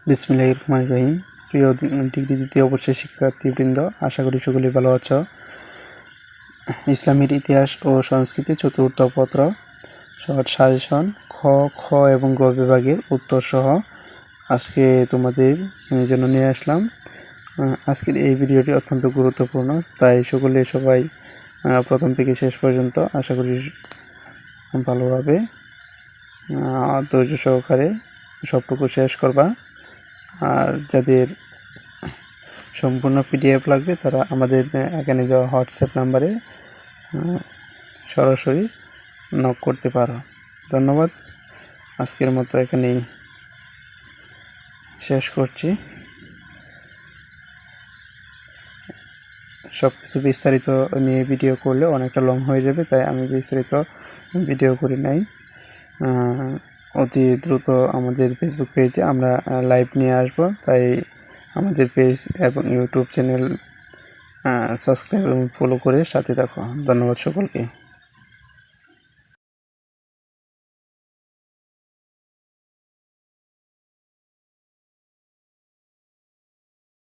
বিসমিল্লাহির রহমানির রহিম। প্রিয় ডিগ্রি দ্বিতীয় বর্ষের শিক্ষার্থীবৃন্দ, আশা করি সকলেই ভালো আছো। ইসলামের ইতিহাস ও সংস্কৃতি চতুর্থ পত্র শর্ট সাজেশন খ, খ এবং গ বিভাগের উত্তর সহ আজকে তোমাদের জন্য নিয়ে আসলাম। আজকের এই ভিডিওটি অত্যন্ত গুরুত্বপূর্ণ, তাই সবাই প্রথম থেকে শেষ পর্যন্ত আশা করি ভালোভাবে ধৈর্য সহকারে সবটুকু শেষ করবা। আর যাদের সম্পূর্ণ পিডিএফ লাগবে তারা আমাদের এখানে দেওয়া হোয়াটসঅ্যাপ নাম্বারে সরাসরি নক করতে পারো। ধন্যবাদ। আজকের মতো এখানেই শেষ করছি। সব কিছু বিস্তারিত নিয়ে ভিডিও করলে অনেকটা লং হয়ে যাবে, তাই আমি বিস্তারিত ভিডিও করি নাই। অতি দ্রুত আমাদের ফেসবুক পেজে আমরা লাইভ নিয়ে আসব, তাই আমাদের পেজ এবং ইউটিউব চ্যানেল সাবস্ক্রাইব এবং ফলো করে সাথে থাকো। ধন্যবাদ সকলকে।